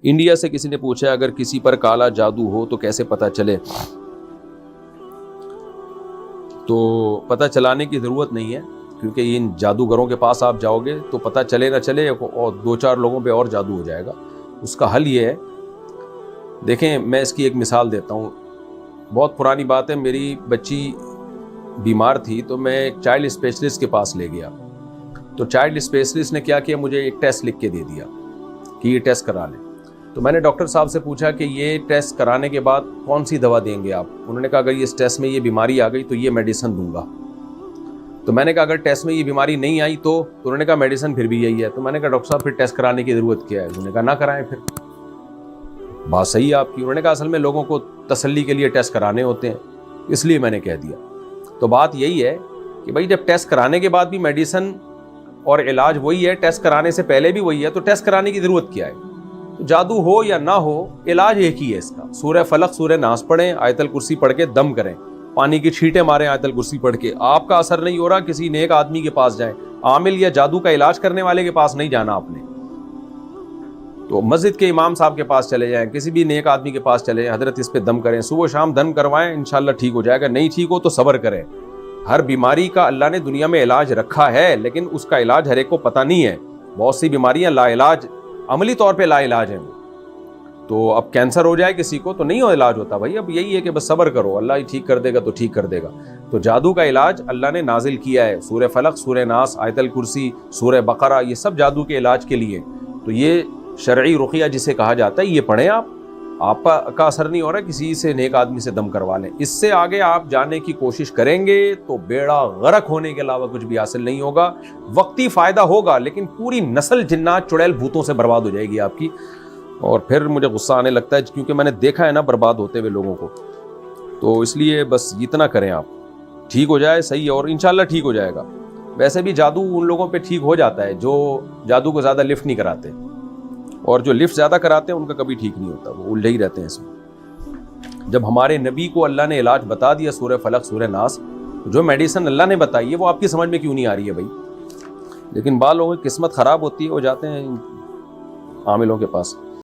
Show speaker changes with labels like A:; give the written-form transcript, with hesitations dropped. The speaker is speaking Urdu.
A: انڈیا سے کسی نے پوچھا اگر کسی پر کالا جادو ہو تو کیسے پتہ چلے؟ تو پتہ چلانے کی ضرورت نہیں ہے، کیونکہ ان جادوگروں کے پاس آپ جاؤ گے تو پتہ چلے نہ چلے اور 2-4 لوگوں پہ اور جادو ہو جائے گا۔ اس کا حل یہ ہے، دیکھیں میں اس کی ایک مثال دیتا ہوں، بہت پرانی بات ہے، میری بچی بیمار تھی تو میں ایک چائلڈ اسپیشلسٹ کے پاس لے گیا، تو چائلڈ اسپیشلسٹ نے کیا کیا، مجھے ایک ٹیسٹ لکھ کے دے دیا کہ یہ ٹیسٹ کرا لیں۔ تو میں نے ڈاکٹر صاحب سے پوچھا کہ یہ ٹیسٹ کرانے کے بعد کون سی دوا دیں گے آپ؟ انہوں نے کہا اگر اس ٹیسٹ میں یہ بیماری آ گئی تو یہ میڈیسن دوں گا۔ تو میں نے کہا اگر ٹیسٹ میں یہ بیماری نہیں آئی تو انہوں نے کہا میڈیسن پھر بھی یہی ہے۔ تو میں نے کہا ڈاکٹر صاحب پھر ٹیسٹ کرانے کی ضرورت کیا ہے؟ انہوں نے کہا نہ کرائیں، پھر بات صحیح ہے آپ کی۔ انہوں نے کہا اصل میں لوگوں کو تسلی کے لیے ٹیسٹ کرانے ہوتے ہیں، اس لیے میں نے کہہ دیا۔ تو بات یہی ہے کہ بھائی جب ٹیسٹ کرانے کے بعد بھی میڈیسن اور علاج وہی ہے، ٹیسٹ کرانے سے پہلے بھی وہی ہے، تو ٹیسٹ کرانے کی ضرورت کیا ہے؟ تو جادو ہو یا نہ ہو، علاج ایک ہی ہے اس کا، سورہ فلق سورہ ناس پڑھیں، آیت الکرسی پڑھ کے دم کریں، پانی کی چھینٹیں ماریں آیت الکرسی پڑھ کے، آپ کا اثر نہیں ہو رہا کسی نیک آدمی کے پاس جائیں، عامل یا جادو کا علاج کرنے والے کے پاس نہیں جانا آپ نے، تو مسجد کے امام صاحب کے پاس چلے جائیں، کسی بھی نیک آدمی کے پاس چلے جائیں، حضرت اس پہ دم کریں، صبح شام دم کروائیں، انشاءاللہ ٹھیک ہو جائے گا، نہیں ٹھیک ہو تو صبر کریں۔ ہر بیماری کا اللہ نے دنیا میں علاج رکھا ہے، لیکن اس کا علاج ہر ایک کو پتہ نہیں ہے، بہت سی بیماریاں لا علاج، عملی طور پہ لا علاج ہیں، تو اب کینسر ہو جائے کسی کو تو نہیں ہو علاج ہوتا بھائی، اب یہی ہے کہ بس صبر کرو، اللہ ہی ٹھیک کر دے گا تو ٹھیک کر دے گا۔ تو جادو کا علاج اللہ نے نازل کیا ہے، سورہ فلق سورہ ناس آیت الکرسی سورہ بقرہ، یہ سب جادو کے علاج کے لیے، تو یہ شرعی رقیہ جسے کہا جاتا ہے، یہ پڑھیں آپ کا اثر نہیں ہو رہا کسی سے نیک آدمی سے دم کروا لیں، اس سے آگے آپ جانے کی کوشش کریں گے تو بیڑا غرق ہونے کے علاوہ کچھ بھی حاصل نہیں ہوگا، وقتی فائدہ ہوگا لیکن پوری نسل جنات چڑیل بھوتوں سے برباد ہو جائے گی آپ کی، اور پھر مجھے غصہ آنے لگتا ہے کیونکہ میں نے دیکھا ہے نا برباد ہوتے ہوئے لوگوں کو، تو اس لیے بس اتنا کریں آپ، ٹھیک ہو جائے صحیح ہے، اور انشاءاللہ ٹھیک ہو جائے گا۔ ویسے بھی جادو ان لوگوں پہ ٹھیک ہو جاتا ہے جو جادو کو زیادہ لفٹ نہیں کراتے، اور جو لفٹ زیادہ کراتے ہیں ان کا کبھی ٹھیک نہیں ہوتا، وہ الجھے ہی رہتے ہیں اس میں۔ جب ہمارے نبی کو اللہ نے علاج بتا دیا سورہ فلق سورہ ناس، جو میڈیسن اللہ نے بتائی ہے وہ آپ کی سمجھ میں کیوں نہیں آ رہی ہے بھائی؟ لیکن بعض لوگوں کی قسمت خراب ہوتی ہے، وہ جاتے ہیں عاملوں کے پاس۔